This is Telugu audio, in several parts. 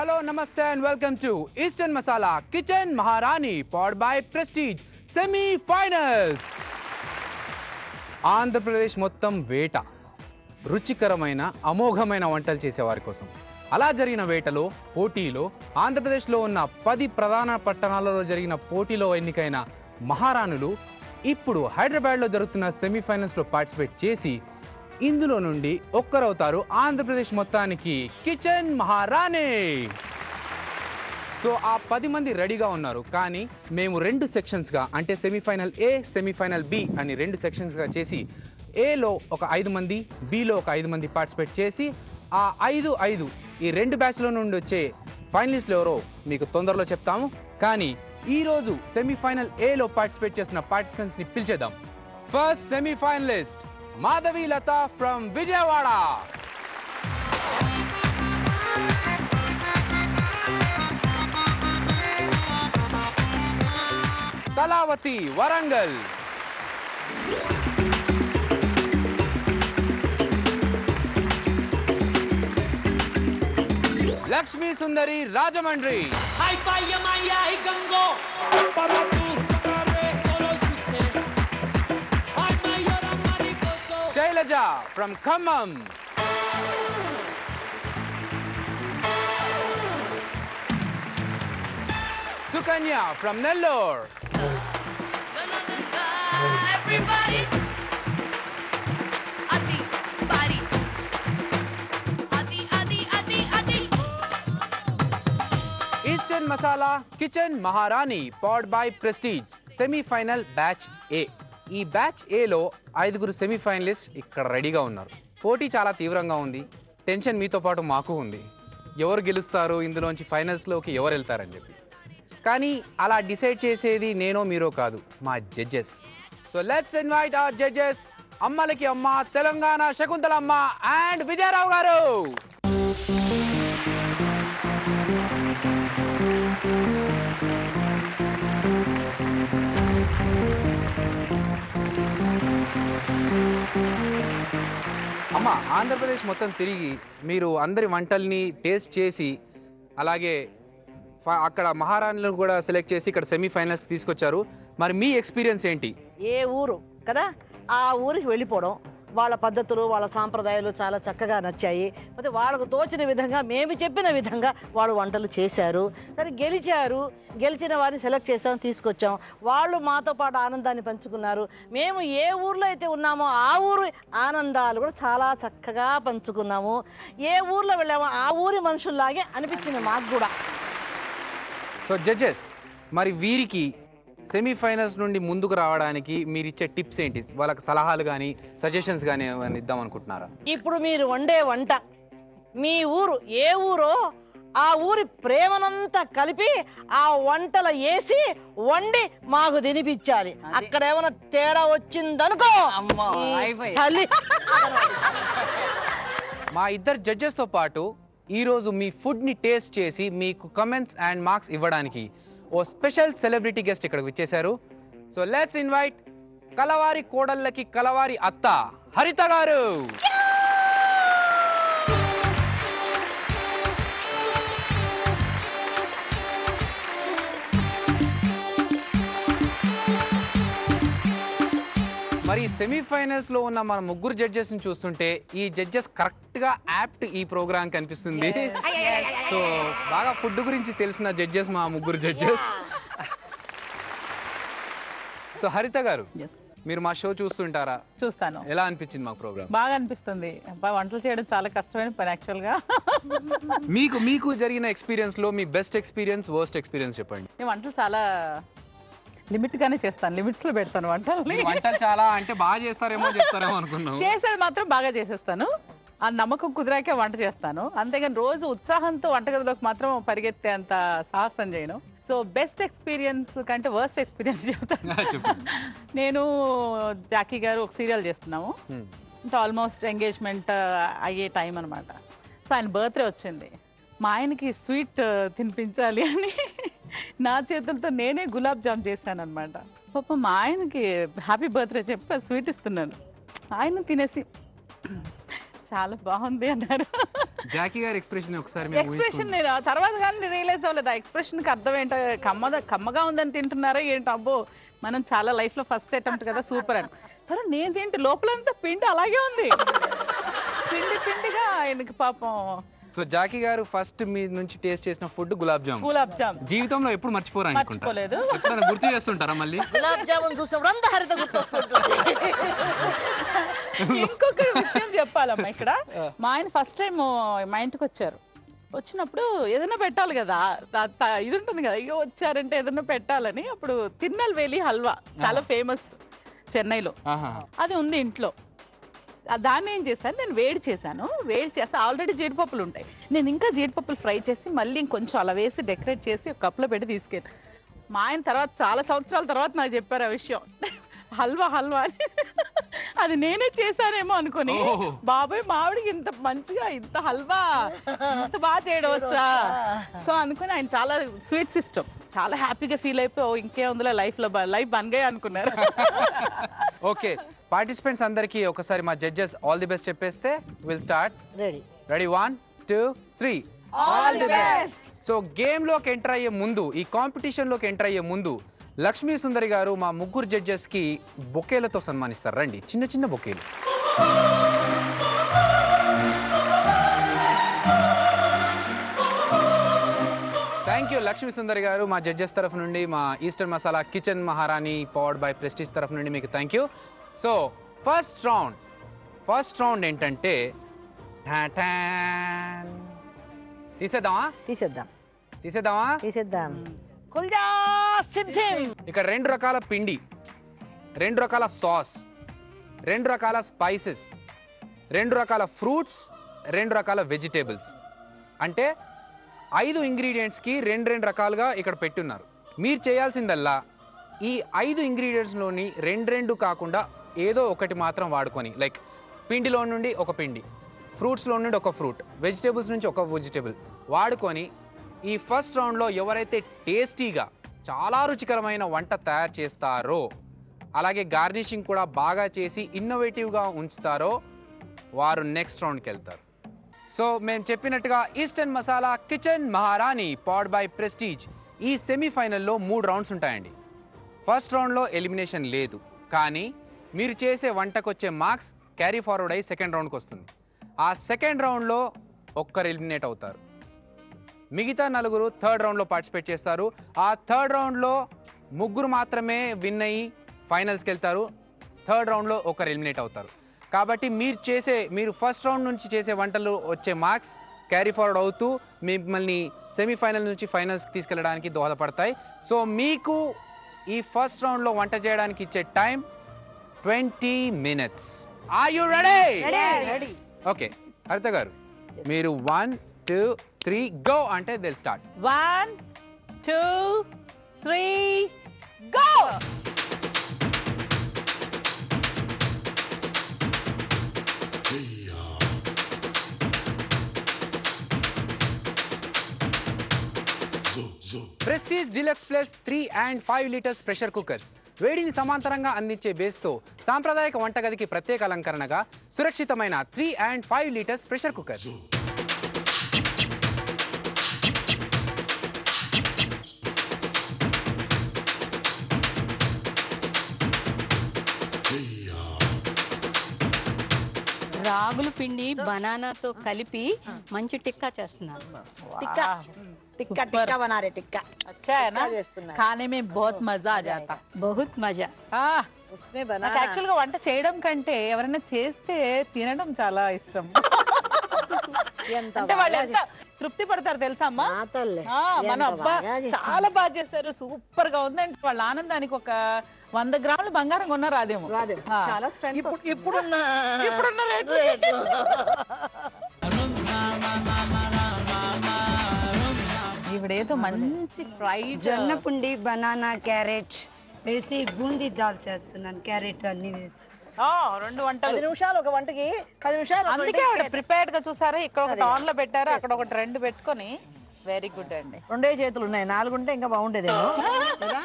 Hello, namaste and welcome to Eastern Masala Kitchen Maharani powered by Prestige Semi-Finals. Andhra Pradesh మొత్తం వేట రుచికరమైన అమోఘమైన వంటలు చేసేవారి కోసం. అలా జరిగిన వేటలో పోటీలో ఆంధ్రప్రదేశ్లో ఉన్న 10 ప్రధాన పట్టణాలలో జరిగిన పోటీలో ఎన్నికైన మహారాణులు ఇప్పుడు హైదరాబాద్లో జరుగుతున్న సెమీఫైనల్స్లో పార్టిసిపేట్ చేసి ఇందులో నుండి ఒక్కరవుతారు ఆంధ్రప్రదేశ్ మొత్తానికి కిచెన్ మహారాణి. సో ఆ 10 మంది రెడీగా ఉన్నారు. కానీ మేము 2 సెక్షన్స్గా అంటే సెమీఫైనల్ ఏ సెమీఫైనల్ బి అని 2 సెక్షన్స్గా చేసి ఏలో ఒక 5 మంది బిలో ఒక 5 మంది పార్టిసిపేట్ చేసి ఆ 5 ఈ 2 బ్యాచ్ల నుండి వచ్చే ఫైనలిస్టులు ఎవరో మీకు తొందరలో చెప్తాము. కానీ ఈరోజు సెమీఫైనల్ ఏలో పార్టిసిపేట్ చేసిన పార్టిసిపెంట్స్ని పిలిచేద్దాం. First semifinalist Madhavi Latha from Vijayawada, Kalavathi Warangal, Lakshmi Sundari Rajahmundry, Sailaja from Khammam, Sukanya from Nellore, Eastern masala kitchen Maharani powered by Prestige semifinal batch A. ఈ బ్యాచ్ ఏలో 5 సెమీఫైనలిస్ట్ ఇక్కడ రెడీగా ఉన్నారు. పోటీ చాలా తీవ్రంగా ఉంది. టెన్షన్ మీతో పాటు మాకు ఉంది. ఎవరు గెలుస్తారు, ఇందులోంచి ఫైనల్స్లోకి ఎవరు వెళ్తారని చెప్పి. కానీ అలా డిసైడ్ చేసేది నేనో మీరో కాదు, మా judges. So let's invite our judges, అమ్మలకి అమ్మ, తెలంగాణ శకుంతలమ్మ అండ్ విజయరావు గారు. అమ్మ, ఆంధ్రప్రదేశ్ మొత్తం తిరిగి మీరు అందరి వంటల్ని టేస్ట్ చేసి అలాగే అక్కడ మహారాణులను కూడా సెలెక్ట్ చేసి ఇక్కడ సెమీఫైనల్స్ తీసుకొచ్చారు. మరి మీ ఎక్స్పీరియన్స్ ఏంటి? ఏ ఊరు కదా ఆ ఊరికి వెళ్ళిపోవడం, వాళ్ళ పద్ధతులు వాళ్ళ సాంప్రదాయాలు చాలా చక్కగా నచ్చాయి. అయితే వాళ్ళకు తోచిన విధంగా మేము చెప్పిన విధంగా వాళ్ళు వంటలు చేశారు. సరే గెలిచిన వారిని సెలెక్ట్ చేసాం, తీసుకొచ్చాం. వాళ్ళు మాతో పాటు ఆనందాన్ని పంచుకున్నారు. మేము ఏ ఊర్లో అయితే ఉన్నామో ఆ ఊరు ఆనందాలు కూడా చాలా చక్కగా పంచుకున్నాము. ఏ ఊర్లో వెళ్ళామో ఆ ఊరి మనుషుల్లాగే అనిపించింది మాకు కూడా. సో జడ్జెస్, మరి వీరికి సెమీఫైనల్స్ నుండి ముందుకు రావడానికి మీరు ఇచ్చే టిప్స్ ఏంటి? వాళ్ళకి సలహాలు కానీ సజెషన్స్ కానీ ఏమైనా ఇద్దాం అనుకుంటున్నారా? ఇప్పుడు మీరు వండే వంట మీ ఊరు ఏ ఊరో ఆ ఊరి ప్రేమనంతా కలిపి ఆ వంటలు వేసి వండి మాకు తినిపించాలి. అక్కడ ఏమైనా తేడా వచ్చిందనుకో తల్లి. మా ఇద్దరు జడ్జెస్తో పాటు ఈరోజు మీ ఫుడ్ని టేస్ట్ చేసి మీకు కమెంట్స్ అండ్ మార్క్స్ ఇవ్వడానికి ఓ స్పెషల్ సెలబ్రిటీ గెస్ట్ ఇక్కడికి వచ్చేసారు. సో లెట్స్ ఇన్వైట్ కలవారి కోడళ్ళకి కలవారి అత్త హరిత గారు. మరి సెమీఫైనల్స్లో ఉన్న మన 3 జడ్జెస్ని చూస్తుంటే ఈ జడ్జెస్ కరెక్ట్గా యాప్ట్ ఈ ప్రోగ్రామ్ కనిపిస్తుంది. సో బాగా ఫుడ్ గురించి తెలిసిన జడ్జెస్ మా 3 జడ్జెస్. సో హరిత గారు, మీరు మా షో చూస్తుంటారా? చూస్తాను. ఎలా అనిపించింది మా ప్రోగ్రామ్? బాగా అనిపిస్తుంది. వంటలు చేయడం చాలా కష్టమైన పని యాక్చువల్గా. మీకు జరిగిన ఎక్స్పీరియన్స్లో మీ బెస్ట్ ఎక్స్పీరియన్స్, వర్స్ట్ ఎక్స్పీరియన్స్ చెప్పండి. నేను వంటలు చాలా లిమిట్గానే చేస్తాను, లిమిట్స్లో పెడతాను వంటల్ని. వంటలు చాలా అంటే బాగా చేస్తారేమో చెప్తారేమో అనుకున్నాను. చేసేది మాత్రం బాగా చేసేస్తాను. ఆ నమ్మకం కుదిరాకే వంట చేస్తాను. అంతేగాని రోజు ఉత్సాహంతో వంటగదిలోకి మాత్రం పరిగెత్తే అంత సాహసం చేయను. సో బెస్ట్ ఎక్స్పీరియన్స్ కంటే వర్స్ట్ ఎక్స్పీరియన్స్ చెప్తాను. నేను జాకీ గారు ఒక సీరియల్ చేస్తున్నాము. అంటే ఆల్మోస్ట్ ఎంగేజ్మెంట్ అయ్యే టైం అనమాట. సో ఆయన బర్త్డే వచ్చింది. మా ఆయనకి స్వీట్ తినిపించాలి అని నా చేతులతో నేనే గులాబ్ జామ్ చేశాను అనమాట. పాప మా ఆయనకి హ్యాపీ బర్త్డే చెప్పి స్వీట్ ఇస్తున్నాను. ఆయన తినేసి చాలా బాగుంది అన్నారు. జాకీ గారి ఎక్స్ప్రెషన్ ఒకసారి ఎక్స్ప్రెషన్ నేను తర్వాత కానీ రియలైజ్ అవ్వలేదు ఆ ఎక్స్ప్రెషన్కి అర్థం ఏంటో కమ్మగా ఉందని తింటున్నారా ఏంటో అబ్బో మనం చాలా లైఫ్లో ఫస్ట్ అటెంప్ట్ కదా సూపర్ అని తర్వాత నేనేంటి లోపలంతా పిండి అలాగే ఉంది పిండిగా ఆయనకి పాపం. సో జాకీ గారు ఫస్ట్ మీ నుంచి టేస్ట్ చేసిన ఫుడ్ గులాబ్ జామ్ జీవితంలో ఎప్పుడు మర్చిపోరా మర్చిపోలేదు. ఎప్పుడైనా గుర్తు చేస్తుంటారా మళ్ళీ? గులాబ్ జామున్ చూసినప్పుడు అంతా హరిత గుర్తొస్తుంటుంది. ఇంకొక విషయం చెప్పాలమ్మా ఇక్కడ మా ఆయన ఫస్ట్ టైం మా ఇంటికి వచ్చారు వచ్చినప్పుడు ఏదైనా పెట్టాలి కదా ఇది ఉంటుంది కదా అయ్యో వచ్చారంటే ఏదైనా పెట్టాలని అప్పుడు తిరునెల్వేలి హల్వా చాలా ఫేమస్ చెన్నైలో అది ఉంది ఇంట్లో దాన్ని ఏం చేశాను నేను వేడి చేసి ఆల్రెడీ జీడిపప్పులు ఉంటాయి నేను ఇంకా జీడిపప్పులు ఫ్రై చేసి మళ్ళీ ఇంకొంచెం అలా వేసి డెకరేట్ చేసి ఒక కప్లో పెట్టి తీసుకెళ్ళి మా ఆయన తర్వాత చాలా సంవత్సరాల తర్వాత నాకు చెప్పారు ఆ విషయం హల్వా అని అది నేనే చేశానేమో అనుకుని బాబాయ్ మావిడికి ఇంత మంచిగా ఇంత హల్వా ఇంత బాగా చేయడం వచ్చా సో అనుకుని ఆయన చాలా స్వీట్స్ ఇష్టం చాలా హ్యాపీగా ఫీల్ అయిపోయి ఇంకే ఉందిలే లైఫ్ బన్గాయి అనుకున్నారు. ఓకే పార్టిసిపెంట్స్ అందరికి ఒకసారి మా జడ్జెస్ ఆల్ ది బెస్ట్ చెప్పేస్తే will start. Ready 1 2 3 all the best. So game లోకి ఎంటర్ అయ్యే ముందు ఈ కాంపిటీషన్ లోకి ఎంటర్ అయ్యే ముందు లక్ష్మీ సుందరి గారు మా ముగ్గురు జడ్జెస్ కి బొకేలతో సన్మానిస్తారు. రండి చిన్న బొకేలు. థ్యాంక్ యూ లక్ష్మీ సుందరి గారు మా జడ్జెస్ తరఫు నుండి మా eastern masala kitchen Maharani powered by prestige తరఫు నుండి మీకు thank you. So first round ఏంటంటే తీసేద్దామా ఇక్కడ 2 రకాల పిండి 2 రకాల సాస్ 2 రకాల స్పైసెస్ 2 రకాల ఫ్రూట్స్ 2 రకాల వెజిటేబుల్స్ అంటే 5 ఇంగ్రీడియంట్స్కి 2 రకాలుగా ఇక్కడ పెట్టున్నారు. మీరు చేయాల్సిందల్లా ఈ 5 ఇంగ్రీడియంట్స్లోని 2 కాకుండా ఏదో ఒకటి మాత్రం వాడుకొని లైక్ పిండిలో నుండి ఒక పిండి ఫ్రూట్స్లో నుండి ఒక ఫ్రూట్ వెజిటేబుల్స్ నుంచి ఒక వెజిటేబుల్ వాడుకొని ఈ ఫస్ట్ రౌండ్లో ఎవరైతే టేస్టీగా చాలా రుచికరమైన వంట తయారు చేస్తారో అలాగే గార్నిషింగ్ కూడా బాగా చేసి ఇన్నోవేటివ్గా ఉంచుతారో వారు నెక్స్ట్ రౌండ్కి వెళ్తారు. సో మేము చెప్పినట్టుగా eastern masala kitchen Maharani powered by prestige ఈ సెమీఫైనల్లో 3 రౌండ్స్ ఉంటాయండి. ఫస్ట్ రౌండ్లో ఎలిమినేషన్ లేదు కానీ మీరు చేసే వంటకు వచ్చే మార్క్స్ క్యారీ ఫార్వర్డ్ అయ్యి సెకండ్ రౌండ్కి వస్తుంది. ఆ సెకండ్ రౌండ్లో ఒక్కరు ఎలిమినేట్ అవుతారు. మిగతా 4 థర్డ్ రౌండ్లో పార్టిసిపేట్ చేస్తారు. ఆ థర్డ్ రౌండ్లో 3 మాత్రమే విన్ అయ్యి ఫైనల్స్కి వెళ్తారు. థర్డ్ రౌండ్లో ఒకరు ఎలిమినేట్ అవుతారు. కాబట్టి మీరు ఫస్ట్ రౌండ్ నుంచి చేసే వంటలు వచ్చే మార్క్స్ క్యారీ ఫార్వర్డ్ అవుతూ మిమ్మల్ని సెమీఫైనల్ నుంచి ఫైనల్స్కి తీసుకెళ్ళడానికి దోహదపడతాయి. సో మీకు ఈ ఫస్ట్ రౌండ్లో వంట చేయడానికి ఇచ్చే time 20 minutes. Are you ready? Ready. Okay హరిత గారు మీరు 1 2 3 గో అంటే they'll start. 1 2 3 go. Prestige deluxe plus 3 and 5 liters pressure cookers వేడిని సమాంతరంగా అందించే బేస్తో సాంప్రదాయక వంటగదికి ప్రత్యేక అలంకరణగా సురక్షితమైన 3 and 5 liters ప్రెషర్ కుక్కర్స్. రాగుల పిండి బనానాతో కలిపి మంచి టిక్కా చేస్తున్నాను. टिक्का बना रहे टिक्का अच्छा है ना खाने में बहुत मजा आ जाता बहुत मजा उसमें बना నాకు యాక్చువల్ గా వంట చేయడం కంటే ఎవరైనా చేస్తే తినడం చాలా ఇష్టం. అంటే వాళ్ళు ఎంత తృప్తి పడతారు తెలుసా అమ్మా. మన అబ్బా చాలా బాగా చేస్తారు సూపర్ గా ఉందంటే వాళ్ళ ఆనందానికి ఒక 100 గ్రాములు బంగారం కొన్నా రాదేమో. చాలా స్ట్రెంగ్త్ ఇప్పుడున్న ఇవిడేదో మంచి ఫ్రైడ్ జొన్న పుండి బనానా క్యారెట్ వేసి బూందీ దాల్ చేస్తున్నాను. క్యారెట్ అన్ని వేసి 2 వంటలు 10 నిమిషాలు ఒక వంటకి 10 నిమిషాలు. అందుకే ఆవిడ ప్రిపేర్డ్ గా చూసారా ఇక్కడ ఒకటి ఆన్ లో పెట్టారు అక్కడ ఒకటి 2 పెట్టుకొని వెరీ గుడ్ అండి. 2 చేతులు ఉన్నాయి 4 ఉంటే ఇంకా బాగుండేదేమో.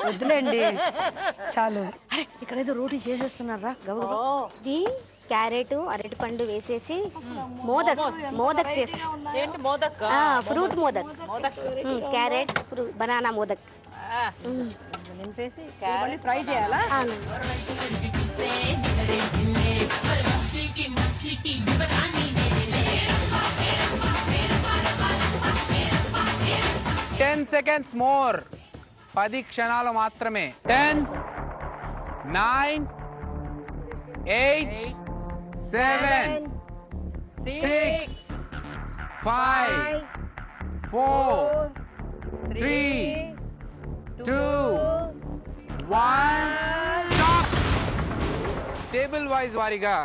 వద్దులేండి చాలు. అరే ఇక్కడ ఏదో రోటీ చేసేస్తున్నారా క్యారెట్ అరటిపండు వేసేసి మోదక్ చేసి ఏంటి modak fruit modak carrot banana modak నింపేసి మళ్ళీ ఫ్రై చేయాలా? అవును. 10 seconds more. 10 క్షణాలు మాత్రమే. 10, 9, 8, 7, 6, 5, 4, 3, 2, 1. Stop. టేబుల్ వైజ్ వారీగా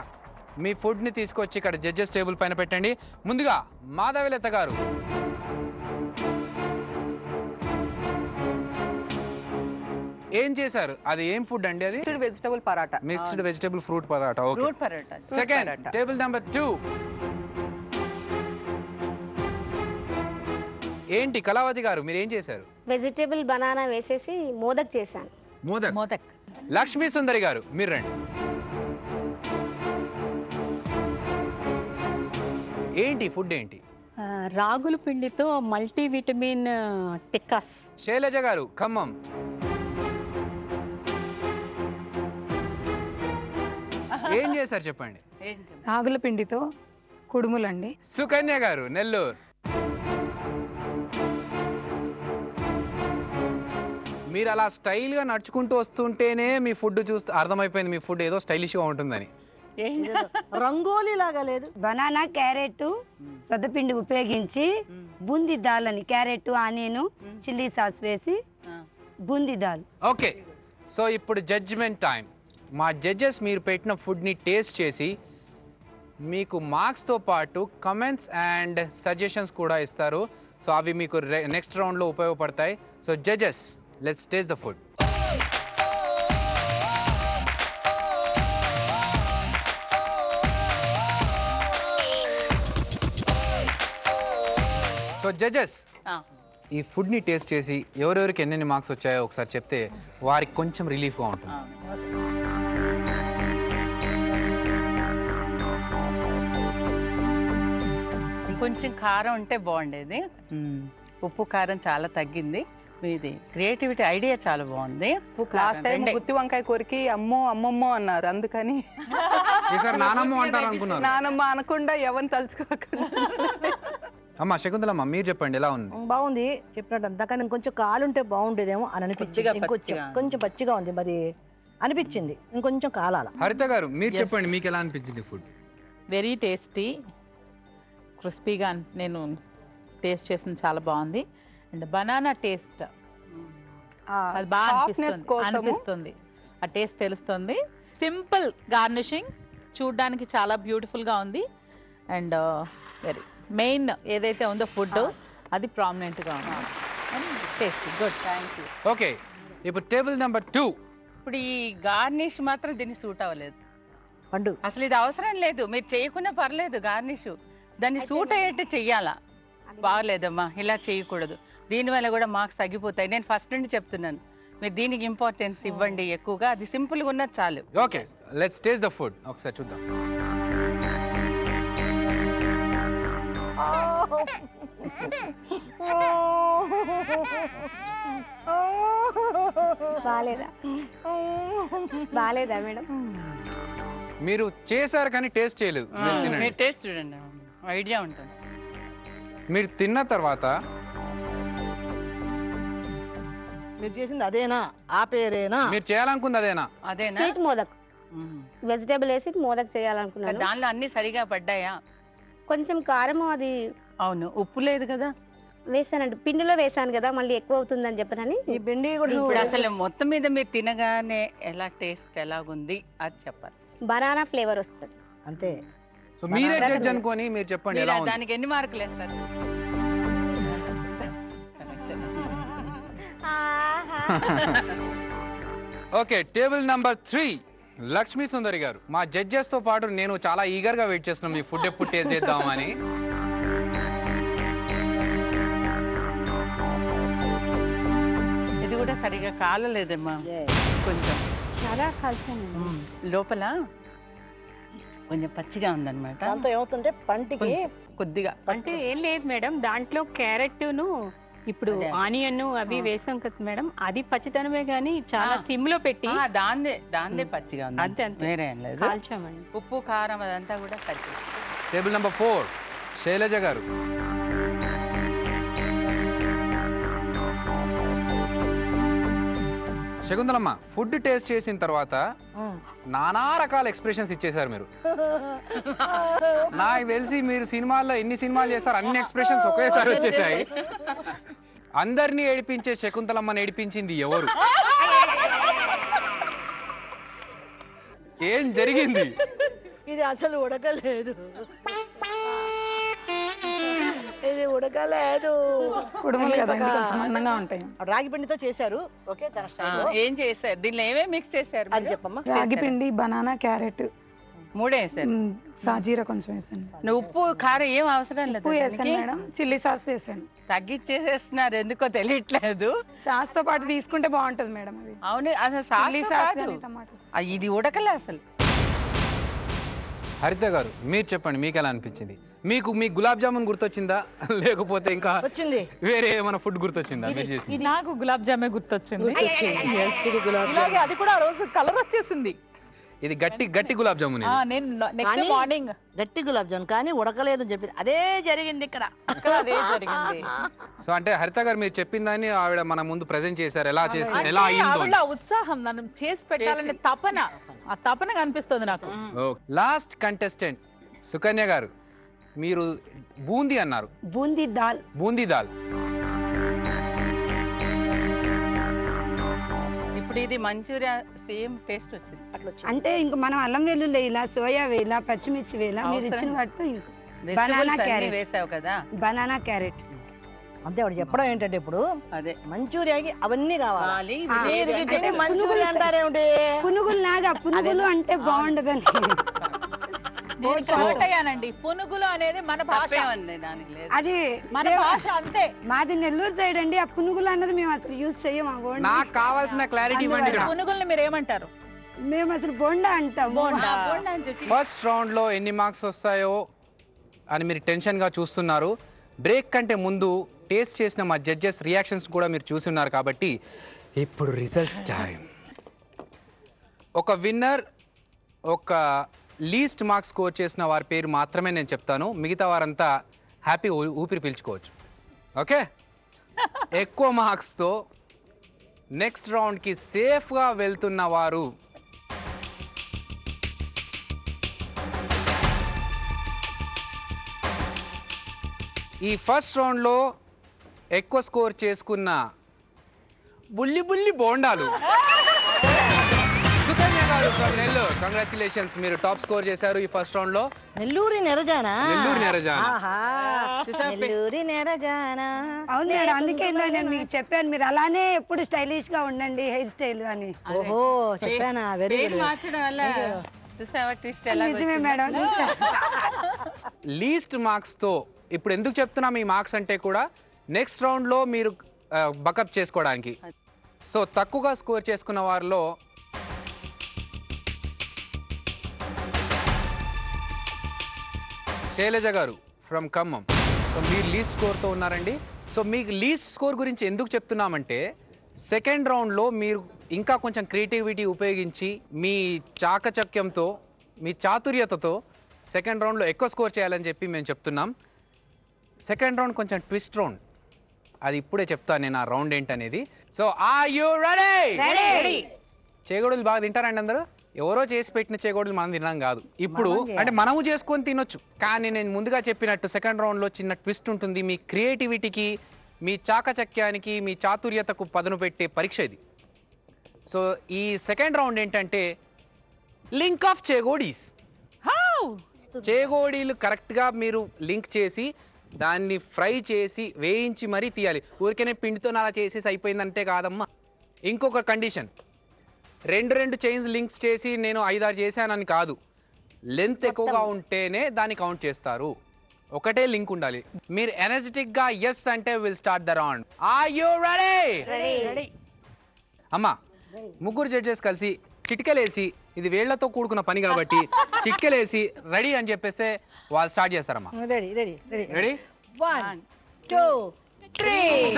మీ ఫుడ్ని తీసుకొచ్చి ఇక్కడ జడ్జెస్ టేబుల్ పైన పెట్టండి. ముందుగా మాధవీలత గారు. ఏం చేశారు? అది ఏం ఫుడ్ అండి? అది vegetable paratha, mixed vegetable fruit paratha. Okay. Fruit paratha. Second table number 2. ఏంటి కళావతి గారు మీరు ఏం చేశారు? వెజిటేబుల్ బనానా వేసేసి మోదక్ చేశాను. మోదక్. లక్ష్మీ సుందరి గారు మీరు రండి. ఏంటి ఫుడ్ ఏంటి? రాగుల పిండితో మల్టీవిటమిన్ టిక్కాస్. శైలజ గారు ఖమ్మం. ఏం చేశారు చెప్పండి? రాగుల పిండితో కుడుములండి. సుకన్య గారు నెల్లూరు. మీరు అలా స్టైల్గా నడుచుకుంటూ వస్తుంటేనే మీ ఫుడ్ చూస్తే అర్థమైపోయింది మీ ఫుడ్ ఏదో స్టైలిష్గా ఉంటుందని. రంగోలీ లాగా లేదు. బనానా క్యారెట్ సద్దపిండి ఉపయోగించి బూందీ దాల్ అని క్యారెట్ ఆనియన్ చిల్లీ సాస్ వేసి బూందీ దాల్. ఓకే, సో ఇప్పుడు జడ్జిమెంట్ టైం. మా జడ్జెస్ మీరు పెట్టిన ఫుడ్ని టేస్ట్ చేసి మీకు మార్క్స్తో పాటు కమెంట్స్ అండ్ సజెషన్స్ కూడా ఇస్తారు. సో అవి మీకు నెక్స్ట్ రౌండ్లో ఉపయోగపడతాయి. So judges, let's taste the food. So judges, ఈ ఫుడ్ని టేస్ట్ చేసి ఎవరెవరికి ఎన్నెన్ని మార్క్స్ వచ్చాయో ఒకసారి చెప్తే వారికి కొంచెం రిలీఫ్గా ఉంటుంది. ఇంకొంచెం కారం ఉంటే బాగుండేది. ఉప్పు కారం చాలా తగ్గింది. ఇది క్రియేటివిటీ ఐడియా చాలా బాగుంది. లాస్ట్ టైం గుత్తి వంకాయ కొరికి అమ్మో అమ్మమ్మో అన్నారు, అందుకని ఈసారి నానమ్మ అంటారు అనుకున్నారు. నానమ్మ అనకుండా ఎవరిని తలుచుకోకుండా. అమ్మ శకుంతలమ్మ మీరు చెప్పండి ఎలా ఉంది? బాగుంది చెప్పినట్టు అంతా, కానీ ఇంకొంచెం కాలుంటే బాగుండేదేమో అని అనిపించింది. కొంచెం పచ్చిగా ఉంది మరి అనిపించింది, ఇంకొంచెం కాలాల. హరిత గారు మీరు చెప్పండి మీకు ఎలా అనిపించింది ఫుడ్? వెరీ టేస్టీ, క్రిస్పీగా నేను టేస్ట్ చేసింది చాలా బాగుంది. అండ్ బనానా టేస్ట్ అది బాగా అనిపిస్తుంది. ఆ టేస్ట్ తెలుస్తుంది. సింపుల్ గార్నిషింగ్, చూడడానికి చాలా బ్యూటిఫుల్గా ఉంది. అండ్ వెరీ మెయిన్ ఏదైతే ఉందో ఫుడ్ అది ప్రామినెంట్గా ఉంది. Tasty, good. Thank you. Okay, ఇప్పుడు టేబుల్ నెంబర్ 2. ఇప్పుడు ఈ గార్నిష్ మాత్రం దీన్ని సూట్ అవ్వలేదు. పండు అసలు ఇది అవసరం లేదు, మీరు చేయకున్నా పర్లేదు. గార్నిష్ దాన్ని సూట్ అయ్యేట్టు చెయ్యాలా. బాగలేదమ్మా, ఇలా చేయకూడదు. దీనివల్ల కూడా మార్క్స్ తగ్గిపోతాయి. నేను ఫస్ట్ నుండి చెప్తున్నాను, మీరు దీనికి ఇంపార్టెన్స్ ఇవ్వండి ఎక్కువగా. అది సింపుల్గా ఉన్నది చాలు. Okay, let's taste the food. ఒకసారి చూద్దాం. బాలేదా మేడం? మీరు చేశారు కానీ టేస్ట్ చేయలేదు. మీరు టేస్ట్ చూడండి, ఐడియా ఉంటుంది. మీరు తిన్న తర్వాత మీరు చేసింది అదేనా? ఆ పేరేనా? మీరు చేయాలనుకుంది అదేనా? అదేనా? స్వీట్ మోదక్, వెజిటేబుల్ వేసి మోదక్ చేయాలనుకున్నాను. దానిలో అన్ని సరిగా పడ్డాయా? కొంచెం కారం అది. అవును, ఉప్పు లేదు కదా. వేసానండి, పిండిలో వేసాను కదా, మళ్ళీ ఎక్కువ అవుతుందని చెప్పనని. ఈ పిండి కూడా ఇప్పుడు అసలు మొత్తం మీద మీరు తినగానే ఎలా టేస్ట్ ఎలాగుంది అది చెప్పాలి. బనానా ఫ్లేవర్ వస్తుంది అంతే. సో మీరే జడ్జ్ అనుకొని మీరు చెప్పండి ఎలా ఉంది. దానికి ఎన్ని మార్కులు వేస్తారు? ఓకే, టేబుల్ నెంబర్ 3 లక్ష్మీ సుందరి గారు. మా జడ్జెస్ తో పాటు నేను చాలా ఈగర్ గా వెయిట్ చేస్తున్నాం మీ ఫుడ్ ఎప్పుడు టేస్ట్ చేద్దామని. ఇది కూడా సరిగా కాలలేదమ్మా, కొంచెం చాలా కలిసాను. లోపల కొంచెం పచ్చిగా ఉందన్నమాట. దాంతో ఏమవుతుంటే పంటికి కొద్దిగా అంటే ఏం లేదు మేడం, దాంట్లో క్యారెట్ను ఇప్పుడు ఆనియన్ అవి వేసాం కదా మేడం, అది పచ్చితనమే కానీ చాలా సిమ్ లో పెట్టి దాందే పచ్చిగా ఉంది, అంతే అంతే వేరే ఏం లేదు. కాల్చామండి. ఉప్పు కారం అదంతా కూడా పచ్చి. టేబుల్ నెంబర్ 4 శైలజ గారు. శకుంతలమ్మ, ఫుడ్ టేస్ట్ చేసిన తర్వాత నానా రకాల ఎక్స్ప్రెషన్స్ ఇచ్చేసారు మీరు. నాకు తెలిసి మీరు సినిమాల్లో ఎన్ని సినిమాలు చేస్తారు అన్ని ఎక్స్ప్రెషన్స్ ఒకేసారి వచ్చేసాయి. అందరినీ ఏడిపించే శకుంతలమ్మని ఏడిపించింది ఎవరు? ఏం జరిగింది? ఇది అసలు ఉడకలేదు, ఇది ఉడకలేదు. కుడుములు కదా కొంచెం మందంగా ఉంటాయి. రాగి పిండితో చేశారు. ఓకే, తన స్టైల్లో ఏం చేశారు దీనిలో? ఏమేమి మిక్స్ చేశారు? అది చెప్పమ్మా. రాగి పిండి, బనానా, క్యారెట్, మూడే వేసారు. సాజీరా కొంచెం వేసాను. నువ్వు ఉప్పు కారం ఏం అవసరం లేదు. ఉప్పు వేసాను మేడం, చిల్లీ సాస్ వేసాను. తగ్గించేసేస్తున్నారు, ఎందుకో తెలియట్లేదు. సాస్ తో పాటు తీసుకుంటే బాగుంటది మేడం అది. అవును, అసలు చిల్లీ సాస్ కాదు, కానీ టమాటా. ఇది ఉడకలే అసలు. హరిత గారు, మీరు చెప్పండి, మీకు ఎలా అనిపించింది? మీకు మీ గులాబ్ జామున్ గుర్తొచ్చిందా, లేకపోతే ఇంకా వచ్చింది వేరే ఏమైనా ఫుడ్ గుర్తొచ్చిందా మీరు చేసింది? నాకు గులాబ్ జామే గుర్తొచ్చింది. ఇది గులాబ్ ఇలాగే అది కూడా ఆ రోజు కలర్ వచ్చేసింది. ఇది గట్టి గట్టి గులాబ్ జామున్ ఇది. నేను నెక్స్ట్ మార్నింగ్ గట్టి గులాబ్ జామున్ కానీ ఉడకలేదు అని చెప్పింది. అదే జరిగింది ఇక్కడ. అదే జరిగింది. సో అంటే హరిత గారు మీరు చెప్పిందని ఆవిడ మన ముందు ప్రెజెంట్ చేశారు, ఎలా చేసి ఎలా అయిందో. ఆవిడ ఉత్సాహం, నన్ను చేసి పెట్టాలనే తపన, ఆ తపన కనిపిస్తుంది నాకు. లాస్ట్ కంటెస్టెంట్ సుకన్య గారు, మీరు బూందీ అన్నారు. బూందీ దాల్. బూందీ దాల్. ఇప్పుడు ఇది మంచూరియా సేమ్ టేస్ట్ వచ్చింది. అట్లా వచ్చింది. అంటే ఇంక మనం అల్లం వెల్లుల్లి వేయాలా, సోయా వేయాలా, పచ్చిమిర్చి వేయాలా, మీరు ఇచ్చిన వాటితో బనానా Vegetables అన్నీ క్యారెట్ వేసావు కదా. Banana carrot. అంతే ఆవిడ చెప్పడం ఏంటంటే ఇప్పుడు అదే మంచూరియాకి అవన్నీ కావాలి. అంటే మంచూరియా అంటారేమిటి? పునుగులు లాగా, పునుగులు అంటే బాగుండదని. నేను కరెక్ట్ అయ్యానండి. పునుగులు అనేది మన భాష, తప్పేముంది దానికి లేదు. అది మన భాష అంతే. మాది నెల్లూరు సైడ్ అండి. ఆ పునుగులు అన్నది మేము అసలు యూజ్ చెయ్యం. ఆ బోండా నాకు కావాల్సిన క్లారిటీ ఇవ్వండి ఇక్కడ. పునుగుల్ని మీరు ఏమంటారు? మేము అసలు బోండా అంటాం. బోండా. ఫస్ట్ రౌండ్ లో ఎన్ని మార్క్స్ వస్తాయో అని మీరు టెన్షన్ గా చూస్తున్నారు. బ్రేక్ కంటే ముందు టేస్ట్ చేసిన మా జడ్జెస్ రియాక్షన్స్ కూడా మీరు చూసి ఉన్నారు కాబట్టి ఇప్పుడు రిజల్ట్స్ టైం. ఒక విన్నర్, ఒక లీస్ట్ మార్క్స్ స్కోర్ చేసిన వారి పేరు మాత్రమే నేను చెప్తాను. మిగతా వారంతా హ్యాపీ ఊపిరి పీల్చుకోవచ్చు. ఓకే, ఎక్కువ మార్క్స్తో నెక్స్ట్ రౌండ్కి సేఫ్గా వెళ్తున్న వారు ఈ ఫస్ట్ రౌండ్లో ఎక్కువ స్కోర్ చేసుకున్న బుల్లి బుల్లి బోండాలు సుకన్య గారు ఫ్రమ్ నెల్లూరు. కంగ్రాచులేషన్స్, మీరు టాప్ స్కోర్ చేశారు ఈ ఫస్ట్ రౌండ్ లో. నెల్లూరి నెరజానా? నెల్లూరు నెరజానా. ఆహా, నెల్లూరి నెరజానా. అవును మేడం, అందుకే ఇందాక నేను మీకు చెప్పాను, మీరు అలానే ఎప్పుడు స్టైలిష్ గా ఉండండి, హెయిర్ స్టైల్ అని. ఓహో, చెప్పానా? వెరీ పేరు గుడ్. మార్చడం వల్ల చూసావా ట్విస్ట్ ఎలా నిజమే మేడం. లీస్ట్ మార్క్స్తో ఇప్పుడు ఎందుకు చెప్తున్నాం ఈ మార్క్స్ అంటే కూడా నెక్స్ట్ రౌండ్లో మీరు బకప్ చేసుకోవడానికి. సో తక్కువగా స్కోర్ చేసుకున్న వారిలో శైలజ గారు ఫ్రమ్ ఖమ్మం. సో మీరు లీస్ట్ స్కోర్తో ఉన్నారండి. సో మీకు లీస్ట్ స్కోర్ గురించి ఎందుకు చెప్తున్నామంటే సెకండ్ రౌండ్లో మీరు ఇంకా కొంచెం క్రియేటివిటీ ఉపయోగించి మీ చాకచక్యంతో, మీ చాతుర్యతతో సెకండ్ రౌండ్లో ఎక్కువ స్కోర్ చేయాలని చెప్పి మేము చెప్తున్నాం. సెకండ్ రౌండ్ కొంచెం ట్విస్ట్ రౌండ్, అది ఇప్పుడే చెప్తాను నేను ఆ రౌండ్ ఏంటనేది. So are you ready? చేగోడలు బాగా తింటారండి అందరూ? ఎవరో చేసి పెట్టిన చేగోడలు మనం తినడం కాదు. ఇప్పుడు అంటే మనము చేసుకొని తినొచ్చు, కానీ నేను ముందుగా చెప్పినట్టు సెకండ్ రౌండ్లో చిన్న ట్విస్ట్ ఉంటుంది. మీ క్రియేటివిటీకి, మీ చాకచక్యానికి, మీ చాతుర్యతకు పదును పెట్టే పరీక్ష ఇది. సో ఈ సెకండ్ రౌండ్ ఏంటంటే లింక్ ఆఫ్ చేగోడీస్. చేగోడీలు కరెక్ట్గా మీరు లింక్ చేసి దాన్ని ఫ్రై చేసి వేయించి మరీ తీయాలి. ఊరికనే పిండితో అలా చేసేసి అయిపోయిందంటే కాదమ్మా. ఇంకొక కండిషన్, రెండు చైన్స్ లింక్స్ చేసి నేను 5-6 చేశానని కాదు, లెంత్ ఎక్కువగా ఉంటేనే దాన్ని కౌంట్ చేస్తారు. ఒకటే లింక్ ఉండాలి. మీరు ఎనర్జెటిక్గా ఎస్ అంటే will start the round. Are you ready? అమ్మా, ముగ్గురు జడ్జెస్ కలిసి చిటికలేసి ఇది వేళ్లతో కూడుకున్న పని కాబట్టి చిట్కెలేసి రెడీ అని చెప్పేస్తే వాళ్ళు స్టార్ట్ చేస్తారమ్మా. Ready ready ready ready 1 2 3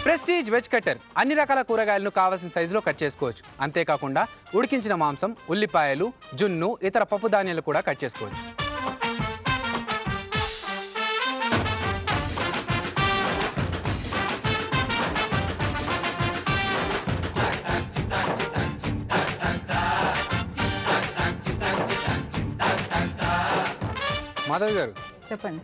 prestige veg cutter అన్ని రకాల కూరగాయలను కావాల్సిన సైజులో కట్ చేసుకోవచ్చు. అంతేకాకుండా ఉడికించిన మాంసం, ఉల్లిపాయలు, జున్ను, ఇతర పప్పు ధాన్యాలు కూడా కట్ చేసుకోవచ్చు. మాధవ్ గారు చెప్పండి.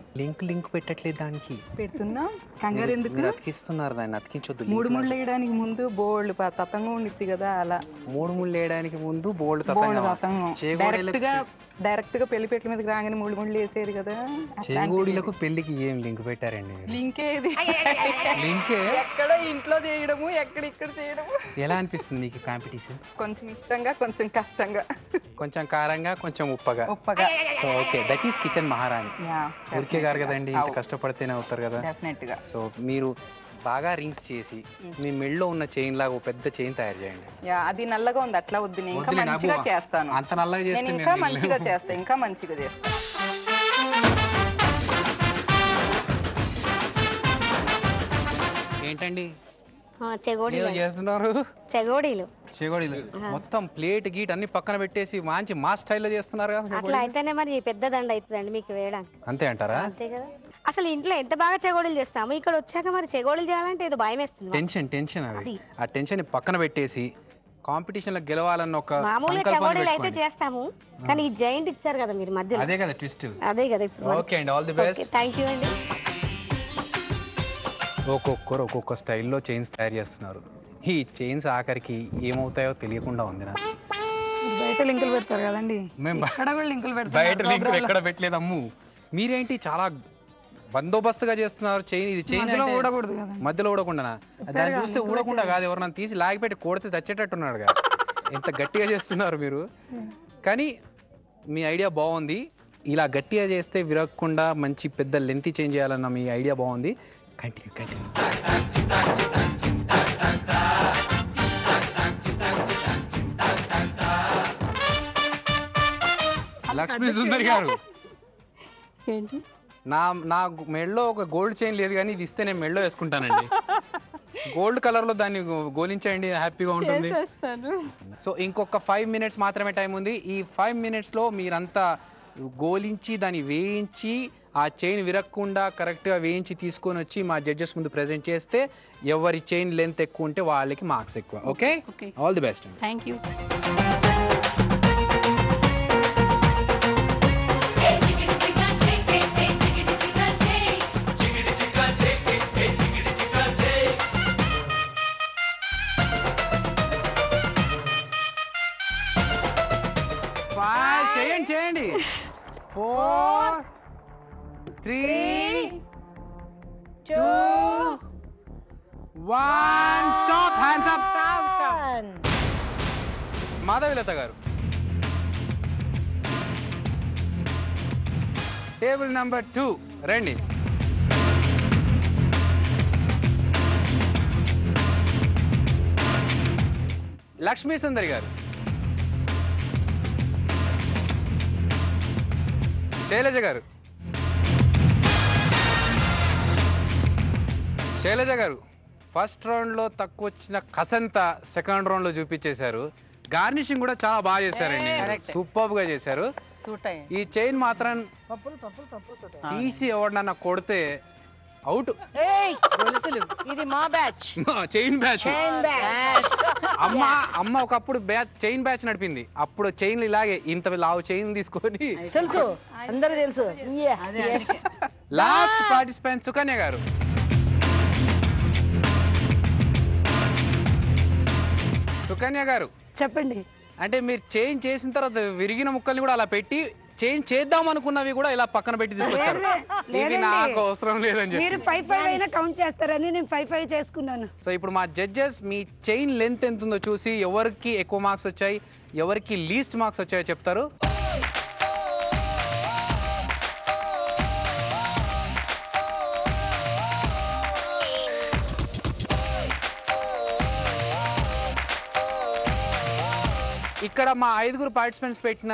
లింక్ పెట్టట్లేదు దానికి. పెడుతున్నా కంగారు ఎందుకు? మీరు అతికిస్తున్నారు దాన్ని, అతికించొద్దు. 3 ముళ్ళు వేయడానికి ముందు బోల్డ్ తతంగా ఉండిద్ది కదా, అలా 3 ముళ్ళు వేయడానికి ముందు బోల్డ్ డైరెక్ట్ గా పెళ్లిపేటల మీదకి రాగానే 3 ముళ్ళు వేసేది కదా. చేగోడీలకు పెళ్లికి ఏం లింక్ పెట్టారండి? లింకే ఇది. లింకే ఎక్కడో ఇంట్లో చేయడము, ఎక్కడ ఇక్కడ చేయడము. ఎలా అనిపిస్తుంది మీకు కాంపిటీషన్? కొంచెం ఇష్టంగా, కొంచెం కష్టంగా, కొంచెం కారంగా, కొంచెం ఉప్పగా. So okay, that is kitchen మహారాణి. ఊరికే గారు కదండి, ఇంత కష్టపడితేనే అవుతారు కదా. డెఫినెట్ గా. సో మీరు బాగా రింగ్స్ చేసి మీ మెళ్ళలో ఉన్న చైన్ లాగా ఒక పెద్ద చైన్ తయారు చేయండి. అది నల్లగా ఉంది, అట్లా వద్దు. నేను ఇంకా మంచిగా చేస్తాను. అంత నల్లగా చేస్తే నేను ఇంకా మంచిగా చేస్తాను, ఇంకా మంచిగా చేస్తాను. ఏంటండి చెగోడీలు చేస్తున్నారు? చెగోడీలు చెగోడీలు మొత్తం ప్లేట్ గీట్ అన్ని పక్కన పెట్టేసి మంచి మా స్టైల్లో చేస్తున్నారు. అట్లా అయితేనే మరి పెద్ద దండ అవుతుందండి మీకు వేయడానికి. అంతే అంటారా? అంతే కదా. అసలు ఇంట్లో ఎంత బాగా చెగోడీలు చేస్తాము, ఇక్కడ వచ్చాక మరి చెగోడీలు చేయాలంటే ఏదో భయం వేస్తుంది. టెన్షన్ అది. ఆ టెన్షన్ పక్కన పెట్టేసి కాంపిటీషన్ లో గెలవాలన్న ఒక మామూలుగా చెగోడీలు అయితే చేస్తాము, కానీ ఈ జైంట్ ఇచ్చారు కదా మీరు మధ్యలో, అదే కదా ట్విస్ట్. అదే కదా. ఓకే అండి, all the best. Thank you అండి. ఒక్కొక్కరు ఒక్కొక్క స్టైల్లో చైన్స్ తయారు చేస్తున్నారు. ఈ చైన్స్ ఆఖరికి ఏమవుతాయో తెలియకుండా ఉంది నాకు. బయట లింకులు పెడతారు కదండి, బయట లింకులు ఎక్కడ పెట్టలేదు అమ్ము. మీరేంటి చాలా బందోబస్తుగా చేస్తున్నారు చైన్. ఇది చైన్ మధ్యలో ఊడకుండా, దాన్ని చూస్తే ఊడకుండా కాదు, ఎవరన్నా తీసి లాగిపెట్టి కొడితే చచ్చేటట్టున్నాడుగా. ఎంత గట్టిగా చేస్తున్నారు మీరు. కానీ మీ ఐడియా బాగుంది. ఇలా గట్టిగా చేస్తే విరగకుండా మంచి పెద్ద లెంత్ చేంజ్ చేయాలన్న మీ ఐడియా బాగుంది. కంటిన్యూ. లక్ష్మీ సుందరి గారు, నా మెడలో ఒక గోల్డ్ చైన్ లేదు, కానీ ఇది ఇస్తే నేను మెడలో వేసుకుంటానండి. గోల్డ్ కలర్ లో దాన్ని గోలించండి, హ్యాపీగా ఉంటుంది. సో ఇంకొక 5 minutes మాత్రమే టైం ఉంది. ఈ 5 minutes లో మీరంతా గోలించి దాన్ని వేయించి ఆ చైన్ విరగకుండా కరెక్ట్గా వేయించి తీసుకొని వచ్చి మా జడ్జెస్ ముందు ప్రెజెంట్ చేస్తే ఎవరి చైన్ లెంత్ ఎక్కువ ఉంటే వాళ్ళకి మార్క్స్ ఎక్కువ. Okay, all the best. Thank you. చేయండి 4 3 2 1 స్టాప్. Hands up. మాధవిలత గారు, టేబుల్ నెంబర్ 2 రండి. లక్ష్మీ సుందరి గారు, శైలజ గారు, ఫస్ట్ రౌండ్లో తక్కువ వచ్చిన కసంతా సెకండ్ రౌండ్లో చూపించేశారు. గార్నిషింగ్ కూడా చాలా బాగా చేశారండి, సూపర్గా చేశారు. ఈ చైన్ మాత్రం తీసి ఎవడన్నా కొడితే అవుట్. ఇది మా బ్యాచ్, చైన్ బ్యాచ్. అమ్మ ఒకప్పుడు చైన్ బ్యాచ్ నడిపింది. అప్పుడు చైన్లు ఇలాగే ఇంత లావు చైన్ తీసుకొని, తెలుసు అందరూ తెలుసు. లాస్ట్ పార్టిసిపెంట్ సుకన్య గారు. సుకన్య గారు చెప్పండి. అంటే మీరు చైన్ చేసిన తర్వాత విరిగిన ముక్కల్ని కూడా అలా పెట్టి చేంజ్ చేద్దాం అనుకున్నవి కూడా ఇలా పక్కన పెట్టి తీసుకొచ్చారు. ఇది నాకు అవసరం లేదని చెప్పి మీరు 5 అయినా కౌంట్ చేస్తారని నేను 5 చేసుకున్నాను. సో ఇప్పుడు మా జడ్జెస్ మీ చైన్ లెంత్ ఎంత ఉందో చూసి ఎవరికి ఎక్కువ మార్క్స్ వచ్చాయి, ఎవరికి లీస్ట్ మార్క్స్ వచ్చాయో చెప్తారు. ఇక్కడ మా 5 పార్టిసిపెంట్స్ పెట్టిన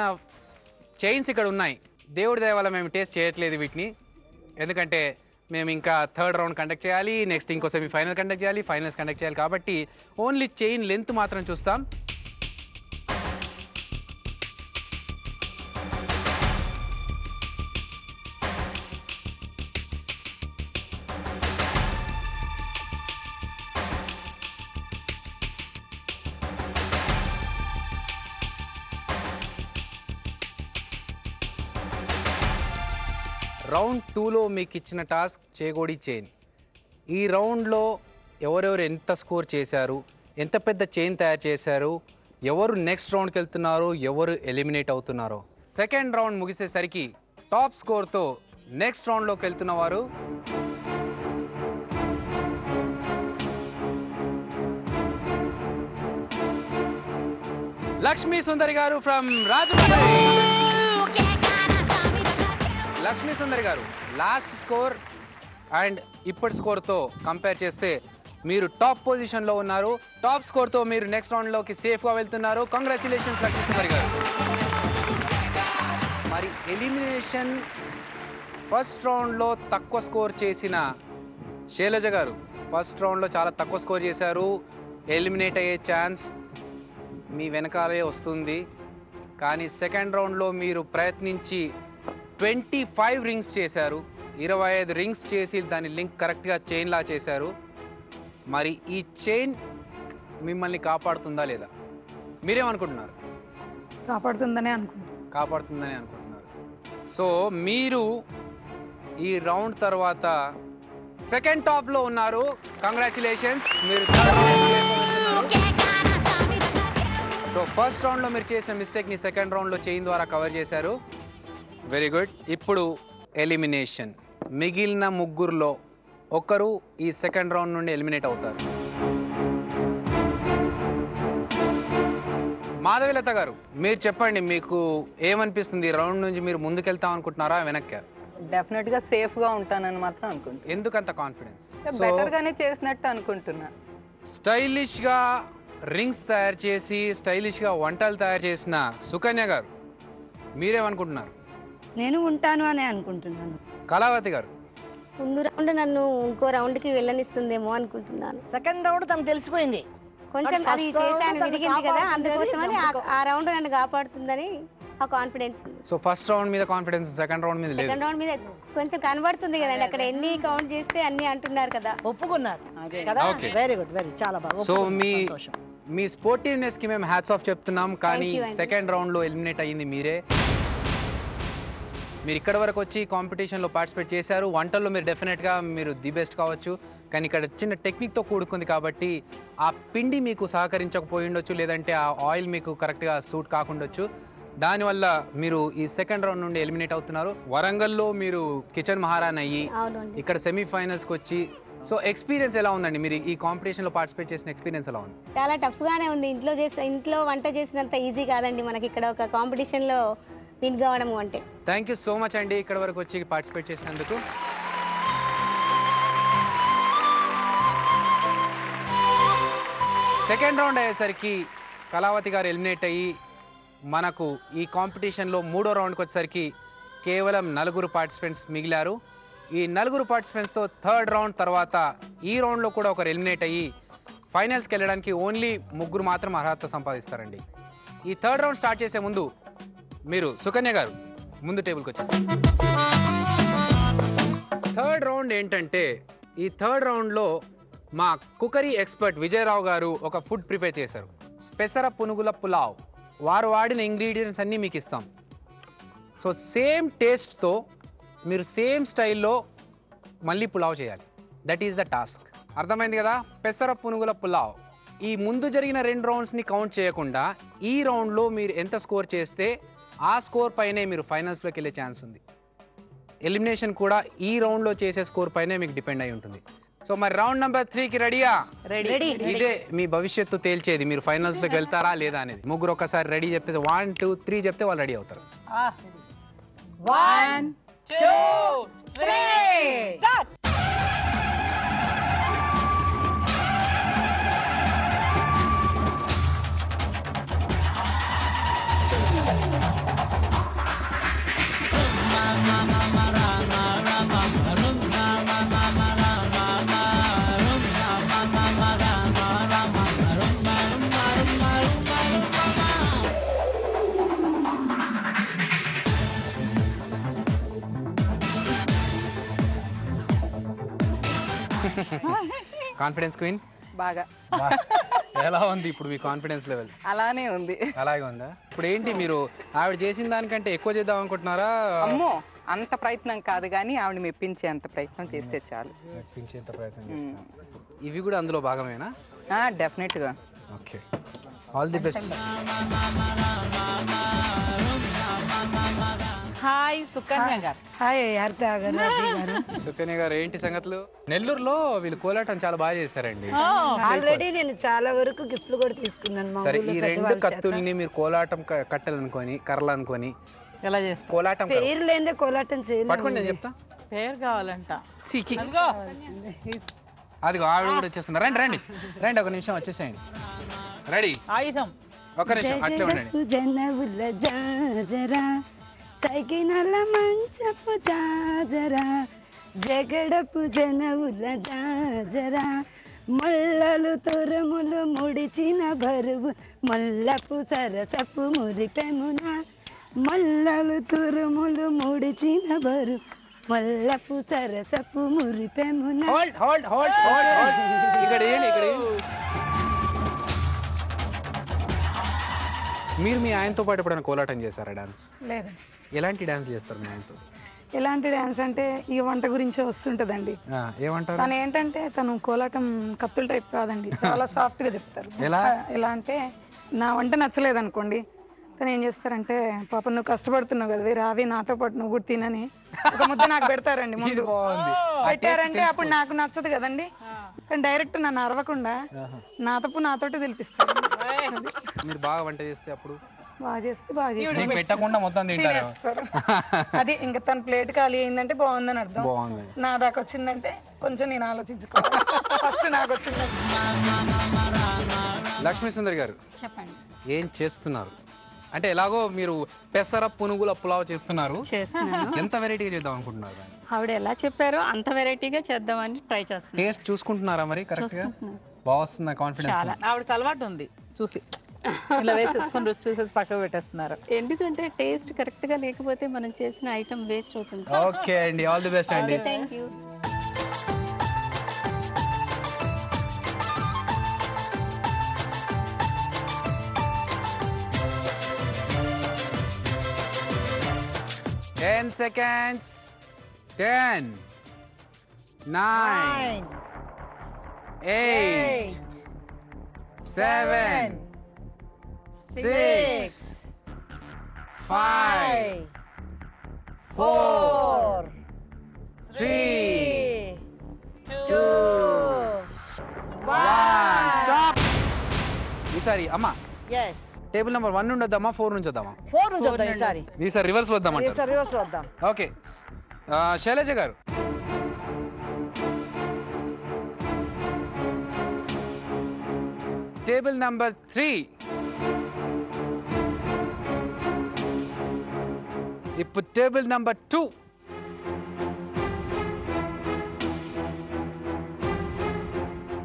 చైన్స్ ఇక్కడ ఉన్నాయి. దేవుడి దయ వల్ల మేము టేస్ట్ చేయట్లేదు వీటిని, ఎందుకంటే మేము ఇంకా 3rd రౌండ్ కండక్ట్ చేయాలి, నెక్స్ట్ ఇంకో సెమీఫైనల్ కండక్ట్ చేయాలి, ఫైనల్స్ కండక్ట్ చేయాలి. కాబట్టి ఓన్లీ చైన్ లెంత్ మాత్రం చూస్తాం. రౌండ్ 2లో మీకు ఇచ్చిన టాస్క్ చేగోడి చైన్. ఈ రౌండ్లో ఎవరెవరు ఎంత స్కోర్ చేశారు, ఎంత పెద్ద చైన్ తయారు చేశారు, ఎవరు నెక్స్ట్ రౌండ్కి వెళ్తున్నారు, ఎవరు ఎలిమినేట్ అవుతున్నారో. సెకండ్ రౌండ్ ముగిసేసరికి టాప్ స్కోర్తో నెక్స్ట్ రౌండ్లోకి వెళ్తున్న వారు లక్ష్మీ సుందరి గారు ఫ్రమ్ రాజమండ్రి. లక్ష్మీ సుందరి గారు లాస్ట్ స్కోర్ అండ్ ఇప్పటి స్కోర్తో కంపేర్ చేస్తే మీరు టాప్ పొజిషన్లో ఉన్నారు. టాప్ స్కోర్తో మీరు నెక్స్ట్ రౌండ్లోకి సేఫ్గా వెళ్తున్నారు. కంగ్రాచులేషన్స్ లక్ష్మీ సుందరి గారు. మరి ఎలిమినేషన్ ఫస్ట్ రౌండ్లో తక్కువ స్కోర్ చేసిన శైలజ గారు ఫస్ట్ రౌండ్లో చాలా తక్కువ స్కోర్ చేశారు. ఎలిమినేట్ అయ్యే ఛాన్స్ మీ వెనకాలే వస్తుంది. కానీ సెకండ్ రౌండ్లో మీరు ప్రయత్నించి 25 రింగ్స్ చేశారు. 25 రింగ్స్ చేసి దాని లింక్ కరెక్ట్గా చైన్లా చేశారు. మరి ఈ చైన్ మిమ్మల్ని కాపాడుతుందా లేదా? మీరేమనుకుంటున్నారు? కాపాడుతుందనే అనుకుంటున్నారు. సో మీరు ఈ రౌండ్ తర్వాత సెకండ్ టాప్లో ఉన్నారు. కంగ్రాచులేషన్స్, మీరు సో ఫస్ట్ రౌండ్లో మీరు చేసిన మిస్టేక్ని సెకండ్ రౌండ్లో చైన్ ద్వారా కవర్ చేశారు. Very good. ఇప్పుడు ఎలిమినేషన్. మిగిలిన ముగ్గురులో ఒకరు ఈ సెకండ్ రౌండ్ నుండి ఎలిమినేట్ అవుతారు. మాధవిలత గారు మీరు చెప్పండి, మీకు ఏమనిపిస్తుంది? రౌండ్ నుంచి మీరు ముందుకెళ్తాం అనుకుంటున్నారా, వెనక్కి? డెఫినెట్ గా సేఫ్ గా ఉంటానని మాత్రం అనుకుంటున్నా. ఎందుకంత కాన్ఫిడెన్స్? బెటర్ గానే చేసినట్టు అనుకుంటున్నా. స్టైలిష్గా రింగ్స్ తయారు చేసి స్టైలిష్గా వంటలు తయారు చేసిన సుకన్య గారు మీరేమనుకుంటున్నారు? నేను ఉంటాను అని అనుకుంటున్నాను. కళావతి గారు ముందు రౌండ్ నన్ను ఇంకో రౌండ్కి వెళ్ళనిస్తుందేమో అనుకుంటున్నాను. సెకండ్ రౌండ్ తనకు తెలిసిపోయింది, కొంచెం అది first round చేశాను, తను విరిగింది కదా, కాపాడుతుందని అందుకోసమని నమ్మకం. ఆ రౌండ్ నన్ను కాపాడుతుందని ఆ కాన్ఫిడెన్స్ ఉంది. సో ఫస్ట్ రౌండ్ మీద కాన్ఫిడెన్స్, సెకండ్ రౌండ్ మీద లేదు. సెకండ్ రౌండ్ మీద కొంచెం కనబడుతుంది కదండి, అక్కడ ఎన్ని కౌంట్ చేస్తే అన్ని అంటున్నారు కదా. ఒప్పుకున్నారు కదా. Okay. వెరీ గుడ్, వెరీ చాలా బాగా. సో ఒప్పుకున్నారు, సంతోషం. మీ స్పోర్టివ్నెస్ కి మేము హ్యాట్స్ ఆఫ్ చెప్తున్నాం. కానీ Thank you అండి. సెకండ్ రౌండ్ లో ఎలిమినేట్ అయ్యింది మీరే. మీరు ఇక్కడ వరకు వచ్చి కాంపిటీషన్లో పార్టిసిపేట్ చేశారు. వంటల్లో మీరు డెఫినెట్గా మీరు ది బెస్ట్ కావచ్చు. కానీ ఇక్కడ చిన్న టెక్నిక్తో కూడుకుంది కాబట్టి ఆ పిండి మీకు సహకరించకపోయి ఉండొచ్చు, లేదంటే ఆ ఆయిల్ మీకు కరెక్ట్గా సూట్ కాకుండొచ్చు. దానివల్ల మీరు ఈ సెకండ్ రౌండ్ నుండి ఎలిమినేట్ అవుతున్నారు. వరంగల్లో మీరు కిచెన్ మహారాణి అయ్యి అవునండి. ఇక్కడ సెమీఫైనల్స్కి వచ్చి, సో ఎక్స్పీరియన్స్ ఎలా ఉందండి? మీరు ఈ కాంపిటీషన్లో పార్టిసిపేట్ చేసిన ఎక్స్పీరియన్స్ ఎలా ఉంది? చాలా టఫ్గానే ఉంది. ఇంట్లో వంట చేసినంత ఈజీ కాదండి మనకి ఇక్కడ ఒక కాంపిటీషన్లో విన్ కావడము అంటే. థ్యాంక్ యూ సో మచ్ అండి ఇక్కడ వరకు వచ్చి పార్టిసిపేట్ చేసినందుకు. సెకండ్ రౌండ్ అయ్యేసరికి కళావతి గారు ఎలిమినేట్ అయ్యి మనకు ఈ కాంపిటీషన్లో మూడో రౌండ్కి వచ్చేసరికి కేవలం 4 పార్టిసిపెంట్స్ మిగిలారు. ఈ 4 పార్టిసిపెంట్స్తో థర్డ్ రౌండ్ తర్వాత ఈ రౌండ్లో కూడా ఒకరు ఎలిమినేట్ అయ్యి ఫైనల్స్కి వెళ్ళడానికి ఓన్లీ 3 మాత్రం అర్హత సంపాదిస్తారండి. ఈ థర్డ్ రౌండ్ స్టార్ట్ చేసే ముందు మీరు సుకన్య గారు ముందు టేబుల్కి వచ్చేసారు. థర్డ్ రౌండ్ ఏంటంటే, ఈ థర్డ్ రౌండ్లో మా కుకరీ ఎక్స్పర్ట్ విజయరావు గారు ఒక ఫుడ్ ప్రిపేర్ చేశారు. పెసర పునుగుల పులావ్. వారు వాడిన ఇంగ్రీడియంట్స్ అన్నీ మీకు ఇస్తాం. సో సేమ్ టేస్ట్తో మీరు సేమ్ స్టైల్లో మళ్ళీ పులావ్ చేయాలి. That is the task. అర్థమైంది కదా? పెసర పునుగుల పులావ్. ఈ ముందు జరిగిన 2 రౌండ్స్ని కౌంట్ చేయకుండా ఈ రౌండ్లో మీరు ఎంత స్కోర్ చేస్తే ఆ స్కోర్ పైనే మీరు ఫైనల్స్లోకి వెళ్ళే ఛాన్స్ ఉంది. ఎలిమినేషన్ కూడా ఈ రౌండ్లో చేసే స్కోర్ పైనే మీకు డిపెండ్ అయి ఉంటుంది. సో మరి రౌండ్ నెంబర్ 3కి రెడీయా? రెడీ. ఇదే మీ భవిష్యత్తు తేల్చేది, మీరు ఫైనల్స్లోకి వెళ్తారా లేదా అనేది. ముగ్గురు ఒక్కసారి రెడీ చెప్తే 1 2 3 చెప్తే వాళ్ళు రెడీ అవుతారు. 1 2 3 స్టార్ట్. కాన్ఫిడెన్స్ క్వీన్ బాగా ఎలా ఉంది ఇప్పుడు మీ కాన్ఫిడెన్స్ లెవెల్? అలానే ఉంది. అలాగే ఉందా? ఇప్పుడు ఏంటి మీరు ఆవిడ చేసిన దానికంటే ఎక్కువ చేద్దాం అనుకుంటున్నారా? అమ్మో అంత ప్రయత్నం కాదు కానీ ఆవిడ మెప్పించే అంత ప్రయత్నం చేస్తే చాలు. మెప్పించేంత ప్రయత్నం చేస్తాను. ఇవి కూడా అందులో భాగమేనా? డెఫినెట్గా. Okay, all the best. Hi Sukanya గారు. హాయ్ హరిత గారు, అభి గారు. సుకన్య గారు, ఏంటి సంగతులు? నెల్లూరులో వీళ్ళు కోలాటం చాలా బాగా చేశారండి. ఆల్రెడీ నేను చాలా వరకు గిఫ్ట్లు కూడా తీసుకున్నాను. మా సరే, ఊళ్ళో ఈ రెండు పెద్దవాళ్ళ చేత. కత్తుల్ని మీరు కోలాటం కట్టెలు అనుకొని, కర్రలు అనుకొని ఎలా చేస్తారు? కోలాటం పేరు లేదే కోలాటం చేయలేదు. పట్టుకోండి, నేను చెప్తా. పేరు కావాలంట. అదిగో ఆవిడ కూడా వచ్చేస్తుంది. రండి రండి రండి, ఒక నిమిషం వచ్చేసేయండి. రెడీ? ఆయుధం. ఒక నిమిషం అట్లే ఉండండి. జనవుల జాజరా సగినల మంచపు జాజరా జగడపు జనవుల జాజరా మల్లలు తురములు ముడిచిన బరువు మల్లపు సరసపు మురిపెమున మల్లలు తురములు ముడిచిన బరువు మల్లపు సరసపు మురిపెమున. Hold hold hold hold hold. ఇక్కడ ఏంటి, ఇక్కడ మీరు మీ ఆయనతో పాటు ఎప్పుడైనా కోలాటం చేశారా? డాన్స్ లేదు. ఎలాంటి డాన్స్ చేస్తారు మీ ఆయనతో? ఎలాంటి డ్యాన్స్ అంటే ఈ వంట గురించే వస్తుంటదండి. ఏమంటారు? తను ఏంటంటే తను కోలాటం కత్తుల టైప్ కాదండి, చాలా సాఫ్ట్ గా చెప్తారు. ఎలా అంటే నా వంట నచ్చలేదు అనుకోండి, తను ఏం చేస్తారంటే పాప నువ్వు కష్టపడుతున్నావు కదా, రావి నాతో పాటు నువ్వు కూడా తినని ఒక ముద్ద నాకు పెడతారండి. ముందు పెట్టారంటే అప్పుడు నాకు నచ్చదు కదండి, కానీ డైరెక్ట్ నన్ను అరవకుండా నా తప్పు నాతోటి తెలిపిస్తారు. మీరు బాగా వంట చేస్తే అప్పుడు బాగా చేస్తే బాగా చేస్తే పెట్టకుండా మొత్తం తినేస్తారు. అది ఇంకా తన ప్లేట్ ఖాళీ అయిందంటే బాగుందని అర్థం. బాగుంది. నా దాకా వచ్చిందంటే కొంచెం నేను ఆలోచించుకోవాలి. ఫస్ట్ నాకు వచ్చిందంటే. లక్ష్మీ సుందరి గారు, చెప్పండి. ఏం చేస్తున్నారు? అంటే ఎలాగో మీరు పెసర పునుగుల పులావ్ చేస్తున్నారు, ఎంత వెరైటీగా చేద్దాం అనుకుంటున్నారు? ఆవిడ ఎలా చెప్పారో అంత వెరైటీగా చేద్దామని ట్రై చేస్తున్నాను. టేస్ట్ చూసుకుంటున్నారా మరి? కరెక్ట్ గా బాగా వస్తుందా? కాన్ఫిడెన్స్? ఆవిడకి అలవాటు ఉంది చూసి ఇలా వేసేసుకొని రుచి చూసేసి పక్కకు పెట్టేస్తున్నారు. ఎందుకంటే టేస్ట్ కరెక్ట్ గా లేకపోతే మనం చేసిన ఐటమ్ వేస్ట్ అవుతుంది. ఓకే అండి, ఆల్ ది బెస్ట్ అండి. Thank you. Ten seconds. 10, 9, 8, 7, 6, 5, 4, 3, 2, 1. Stop. ఈసారి అమ్మా టేబుల్ నెంబర్ 1 నుండి వద్దామా 4 నుంచి వద్దామా? 4 నుంచి వద్దాం ఈసారి. ఈసారి రివర్స్ వద్దామంటారు. ఈసారి రివర్స్ వద్దాం. ఓకే, శైలజ గారు, టేబుల్ నెంబర్ 3. ఇప్పుడు టేబుల్ నెంబర్ 2.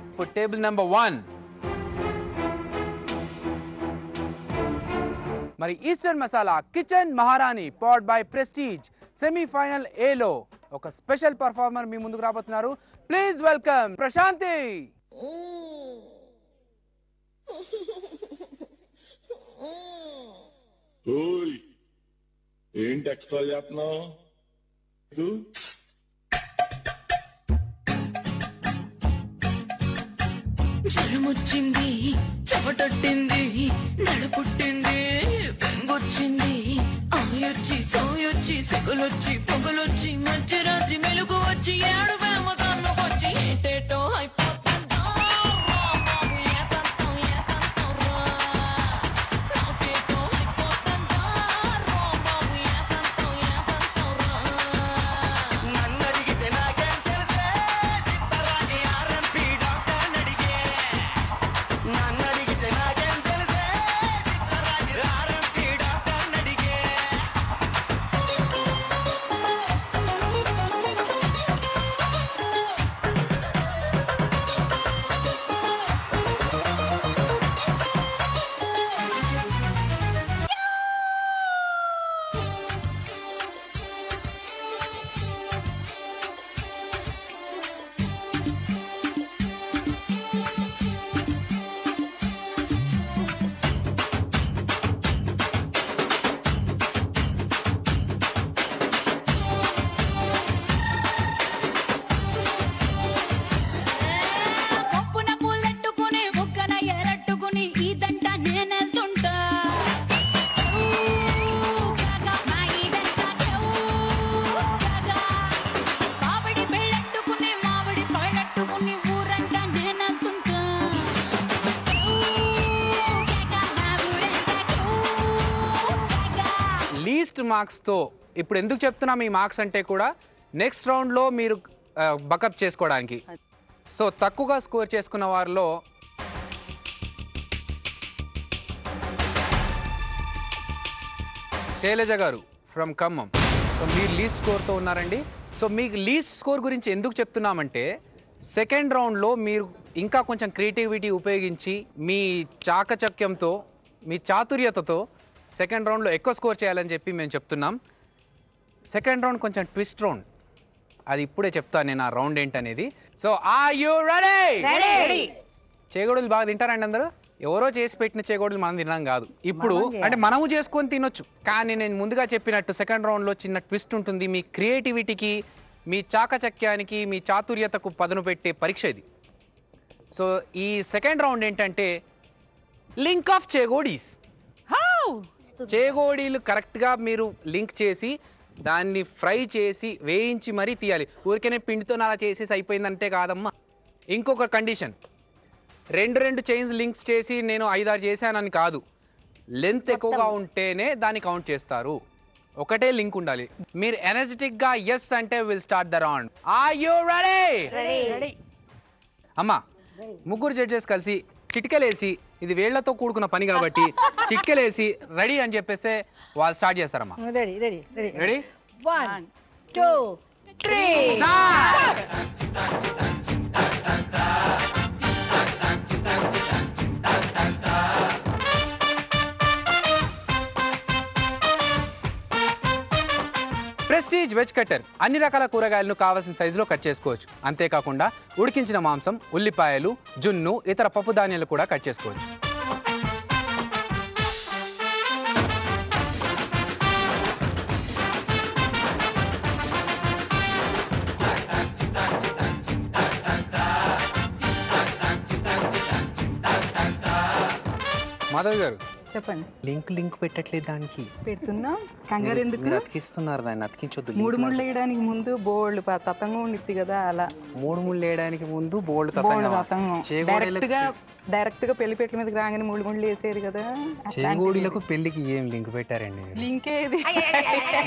ఇప్పుడు టేబుల్ నెంబర్ 1. మరి Eastern masala kitchen Maharani powered by Prestige semifinal ఏలో ఒక స్పెషల్ పర్ఫార్మర్ మీ ముందుకు రాబోతున్నారు. Please welcome Prashanthi. ఏంటి ఎక్స్ట్రా చేస్తున్నావు? జ్వరమొచ్చింది, చెమటొట్టింది, నడపుట్టింది, బెంగొచ్చింది, ఆయొచ్చి సోయొచ్చి సెగలొచ్చి పొగలొచ్చి మధ్యరాత్రి మెలుగు వచ్చి ఏడు వేమ కన్నుకొచ్చి ఏటేటో అయిపోతుందా బాబు ఏతంతం ఏతంతం రా నాకేటో అయిపోతుందా బాబు ఏతంతం ఏతంతం రా నన్ను అడిగితే నాకేం తెలుసే చిత్తరాని ఆర్ఎంపీ డాక్టర్ నడిగే నన్ను అడిగితే నాకేం తెలుసే చిత్తరాని ఆర్ఎంపీ డాక్టర్ నడిగే మార్క్స్తో ఇప్పుడు ఎందుకు చెప్తున్నాం ఈ మార్క్స్ అంటే కూడా నెక్స్ట్ రౌండ్లో మీరు బకప్ చేసుకోవడానికి. సో తక్కువగా స్కోర్ చేసుకున్న వారిలో శైలజ గారు ఫ్రమ్ ఖమ్మం. సో మీరు లీస్ట్ స్కోర్తో ఉన్నారండి. సో మీకు లీస్ట్ స్కోర్ గురించి ఎందుకు చెప్తున్నామంటే సెకండ్ రౌండ్లో మీరు ఇంకా కొంచెం క్రియేటివిటీ ఉపయోగించి మీ చాకచక్యంతో మీ చాతుర్యతతో సెకండ్ రౌండ్లో ఎక్కువ స్కోర్ చేయాలని చెప్పి మేము చెప్తున్నాం. సెకండ్ రౌండ్ కొంచెం ట్విస్ట్ రౌండ్, అది ఇప్పుడే చెప్తాను నేను ఆ రౌండ్ ఏంటనేది. So are you ready? చేగోడీలు బాగా తింటారండి అందరూ? ఎవరో చేసి పెట్టిన చేగోడీలు మనం తినడం కాదు. ఇప్పుడు అంటే మనము చేసుకొని తినొచ్చు, కానీ నేను ముందుగా చెప్పినట్టు సెకండ్ రౌండ్లో చిన్న ట్విస్ట్ ఉంటుంది. మీ క్రియేటివిటీకి, మీ చాకచక్యానికి, మీ చాతుర్యతకు పదును పెట్టే పరీక్ష ఇది. సో ఈ సెకండ్ రౌండ్ ఏంటంటే లింక్ ఆఫ్ చేగోడీస్. చేగోడీలు కరెక్ట్గా మీరు లింక్ చేసి దాన్ని ఫ్రై చేసి వేయించి మరీ తీయాలి. ఊరికనే పిండితో అలా చేసేసి అయిపోయిందంటే కాదమ్మా. ఇంకొక కండిషన్, రెండు చైన్స్ లింక్స్ చేసి నేను 5-6 చేశానని కాదు, లెంత్ ఎక్కువగా ఉంటేనే దాన్ని కౌంట్ చేస్తారు. ఒకటే లింక్ ఉండాలి. మీరు ఎనర్జెటిక్గా ఎస్ అంటే will start the round. Are you ready? అమ్మా ముగ్గురు జడ్జెస్ కలిసి చిటికెలేసి, ఇది వేళ్లతో కూడుకున్న పని కాబట్టి చిటికెలేసి రెడీ అని చెప్పేస్తే వాళ్ళు స్టార్ట్ చేస్తారమ్మా. రెడీ 1 2 3 ప్రెస్టీజ్ వెజ్ కట్టర్ అన్ని రకాల కూరగాయలను కావాల్సిన సైజులో కట్ చేసుకోవచ్చు. అంతేకాకుండా ఉడికించిన మాంసం, ఉల్లిపాయలు, జున్ను, ఇతర పప్పు ధాన్యాలు కూడా కట్ చేసుకోవచ్చు. మాధవ్ గారు చెప్పండి. లింక్ పెట్టట్లేదు దానికి. పెడుతున్నా, కంగారు ఎందుకు? మీరు అతికిస్తున్నారు దాన్ని, అతికించొద్దు. 3 ముళ్ళు వేయడానికి ముందు బోల్డ్ తతంగా ఉండిద్ది కదా, అలా 3 ముళ్ళు వేయడానికి ముందు బోల్డ్ డైరెక్ట్ గా పెళ్లి పెట్టల మీదకి రాగానే 3 ముళ్ళు వేసేది కదా. చేగోడీలకు పెళ్లికి ఏం లింక్ పెట్టారండి? లింకే ఇది.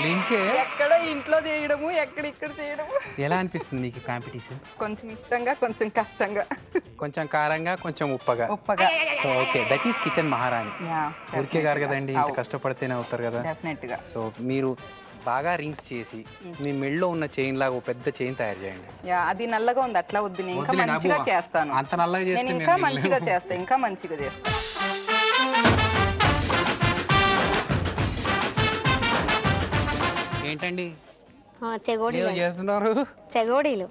లింకే ఎక్కడో ఇంట్లో చేయడము, ఎక్కడ చేయడము. ఎలా అనిపిస్తుంది మీకు కాంపిటీషన్? కొంచెం ఇష్టంగా, కొంచెం కష్టంగా, కొంచెం కారంగా, కొంచెం ఉప్పగా. So okay, that is kitchen మహారాణి. ఊరికే గారు కదండి, ఇంత కష్టపడితేనే అవుతారు కదా. డెఫినెట్ గా. సో మీరు బాగా రింగ్స్ చేసి మీ మెడలో ఉన్న చైన్ లాగా పెద్ద చైన్ తయారు చేయండి. అది నల్లగా ఉంది, అట్లా వద్దు. నేను ఇంకా మంచిగా చేస్తాను. అంత నల్లగా చేస్తే నేను ఇంకా మంచిగా చేస్తాను, ఇంకా మంచిగా చేస్తాను. ఏంటండి చేస్తున్నారు? చెగోడీలు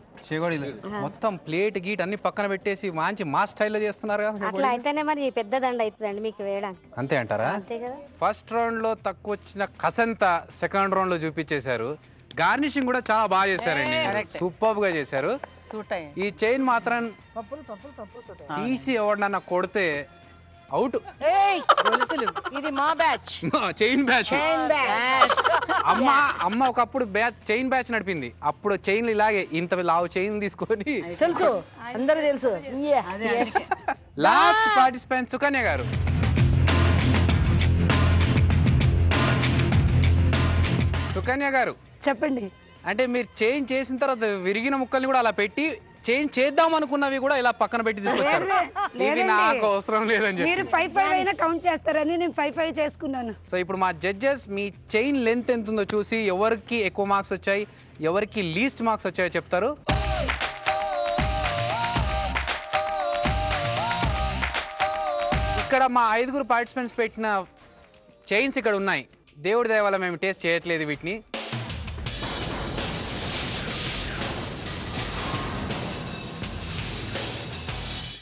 మొత్తం ప్లేట్ గీట్ అన్ని పక్కన పెట్టేసి మంచి మా స్టైల్లో చేస్తున్నారు. అట్లా అయితేనే మరి పెద్ద దండ అవుతుందండి మీకు వేయడానికి. అంతే అంటారా? అంతే కదా. ఫస్ట్ రౌండ్ లో తక్కువ వచ్చిన కసంత సెకండ్ రౌండ్ లో చూపించేశారు. గార్నిషింగ్ కూడా చాలా బాగా చేశారండి, సూపర్ గా చేశారు. ఈ చైన్ మాత్రం తీసి ఎవడన్నా కొడితే అవుట్. ఇది మా బ్యాచ్, చైన్ బ్యాచ్. అమ్మ ఒకప్పుడు చైన్ బ్యాచ్ నడిపింది. అప్పుడు చైన్లు ఇలాగే ఇంత లావు చైన్ తీసుకొని, తెలుసు అందరూ తెలుసు. లాస్ట్ పార్టిసిపెంట్ సుకన్య గారు. సుకన్య గారు చెప్పండి. అంటే మీరు చైన్ చేసిన తర్వాత విరిగిన ముక్కల్ని కూడా అలా పెట్టి చేంజ్ చేద్దాం అనుకున్నవి కూడా ఇలా పక్కన పెట్టి తీసుకొచ్చారు. ఇది నాకు అవసరం లేదని చెప్పి మీరు 5 అయినా కౌంట్ చేస్తారని నేను 5 చేసుకున్నాను. సో ఇప్పుడు మా జడ్జెస్ మీ చైన్ లెంత్ ఎంత ఉందో చూసి ఎవరికి ఎక్కువ మార్క్స్ వచ్చాయి, ఎవరికి లీస్ట్ మార్క్స్ వచ్చాయో చెప్తారు. ఇక్కడ మా 5 పార్టిసిపెంట్స్ పెట్టిన చైన్స్ ఇక్కడ ఉన్నాయి. దేవుడి దయ వల్ల మేము టేస్ట్ చేయట్లేదు వీటిని.